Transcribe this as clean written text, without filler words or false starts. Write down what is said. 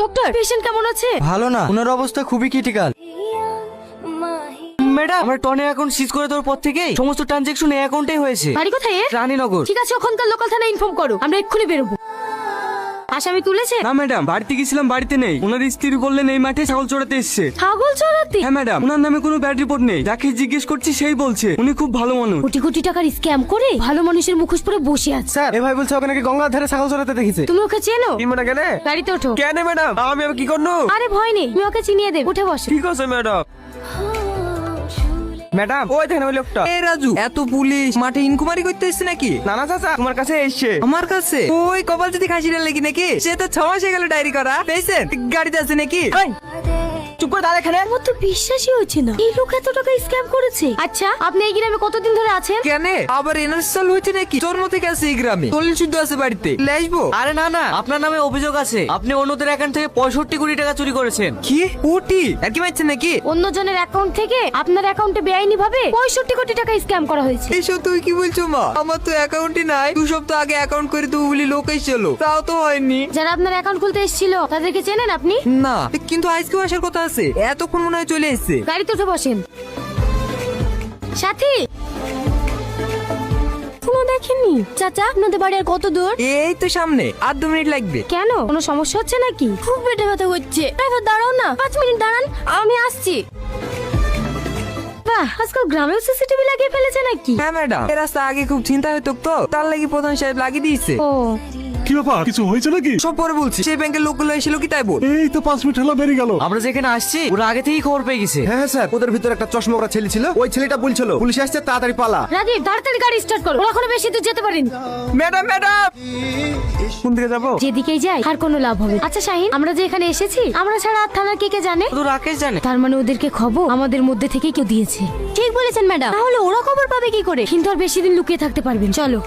Doctor, patient কেমন আছে? ভালো না, ওনার অবস্থা খুবই ক্রিটিক্যাল। ম্যাডাম, আমার টনে অ্যাকাউন্ট সিজ করে দেওয়ার পর থেকেই সমস্ত ট্রানজাকশন এই অ্যাকাউন্টেই হয়েছে। বাড়ি কোথায় এর? রানীনগর। ঠিক আছে, ওখানকার লোকাল থানায় ইনফর্ম করো, আমরা এক্ষুনি বেরোবো। আসামি তুলেছে? না ম্যাডাম, বাড়িতে গেছিলাম, বাড়িতে নেই। ওনার স্ত্রী বললেন এই মাঠে ছাগল চড়াতে এসছে। ছাগল চড়াতে? হ্যাঁ ম্যাডাম, ওনার নামে কোনো ব্যাড রিপোর্ট নেই। যাকে জিজ্ঞেস করছি সেই বলছে উনি খুব ভালো মানুষ। কোটি কোটি টাকার স্ক্যাম করে ভালো মানুষের মুখোশ পরে বসে আছে। স্যার, এ ভাই বলছে ওকে নাকি গঙ্গার ধারে ছাগল চড়াতে দেখেছে। তুমি ওকে চেনো? কি মানে কেন? গাড়িতে ওঠো। কেন ম্যাডাম, আমি কি করবো? আরে ভয় নেই, তুমি ওকে চিনিয়ে দেব। উঠে বসো। ঠিক আছে ম্যাডাম। ম্যাডাম, ওই দেখেন ওই লোকটা। এই রাজু, এত পুলিশ মাঠে ইনকুয়ারি করতে এসছে নাকি? না না চাচা, তোমার কাছে এসছে। আমার কাছে? ওই কপাল যদি খাসিটা লেগে নাকি? সে তো 6 মাস হয়ে গেল ডায়েরি করা। পেয়েছেন? গাড়িতে আছে নাকি? চুপ করে দাঁড়া এখানে। আমার তো বিশ্বাসই হচ্ছে না এই লোক এত টাকা স্ক্যাম করেছে। আচ্ছা, আপনি এই গ্রামে কতদিন ধরে আছেন? কেন আবার এনআরসি হয়েছে নাকি? জন্ম থেকে আছে এই গ্রামে। দলিল শুদ্ধ আছে বাড়িতে। লেসবো? আরে না না, আপনার নামে অভিযোগ আছে। আপনি অন্যদের অ্যাকাউন্ট থেকে 65 কোটি টাকা চুরি করেছেন। কি কোটি? আর কি মারছেন নাকি? অন্যজনের অ্যাকাউন্ট থেকে আপনার অ্যাকাউন্টে বেআইনি ভাবে 65 কোটি টাকা স্ক্যাম করা হয়েছে। এইসব তুই কি বলছো মা? আমার তো অ্যাকাউন্টই নাই। 2 সপ্তাহ আগে অ্যাকাউন্ট করে তো বলি লোক এসেছিল, তাও তো হয়নি। যারা আপনার অ্যাকাউন্ট খুলতে এসেছিল তাদেরকে চেনেন আপনি? না, কিন্তু আজকেও আসার কথা আছে। এতক্ষণ মনে হয় চলে এসেছে। গাড়িতে উঠে বসেন। সাথী, কোনো দেখেননি? চাচা, আপনাদের বাড়ি আর কত দূর? এই তো সামনে, আর 2 মিনিট লাগবে। কেন, কোনো সমস্যা হচ্ছে নাকি? খুব পেটে ব্যথা হচ্ছে। ড্রাইভার দাঁড়াও না, 5 মিনিট দাঁড়ান, আমি আসছি। বাহ, আজকাল গ্রামেও সিসিটিভি লাগিয়ে ফেলেছে নাকি? হ্যাঁ ম্যাডাম, এই রাস্তা আগে খুব চিন্তা হতো তো, তার লাগি প্রধান সাহেব লাগিয়ে দিয়েছে। ও, কি ব্যাপার, কিছু হয়েছে নাকি? সব পরে বলছি। সেই ব্যাংকের লোকগুলো এসেছিল কি তাই বল? এই তো 5 মিনিট হলো বেরিয়ে গেল। আমরা যেখানে আসছি ওরা আগে থেকেই খবর পেয়ে গেছে। হ্যাঁ স্যার, ওদের ভিতরে একটা চশমা পরা ছেলে ছিল। ওই ছেলেটা বলছিল পুলিশ আসছে, তাড়াতাড়ি পালা। রাজীব, তাড়াতাড়ি গাড়ি স্টার্ট করো, ওরা কোনো বেশি দূর যেতে পারেনি। ম্যাডাম ম্যাডাম, কোন দিকে যাবো? যেদিকেই যাই আর কোনো লাভ হবে। আচ্ছা শাহিন, আমরা যে এখানে এসেছি, আমরা ছাড়া আর থানার কে কে জানে? তো রাকেশ জানে। তার মানে ওদেরকে খবর আমাদের মধ্যে থেকেই কেউ দিয়েছে। ঠিক বলেছেন ম্যাডাম, তাহলে ওরা খবর পাবে কি করে? কিন্তু আর বেশি দিন লুকিয়ে থাকতে পারবেন, চলো।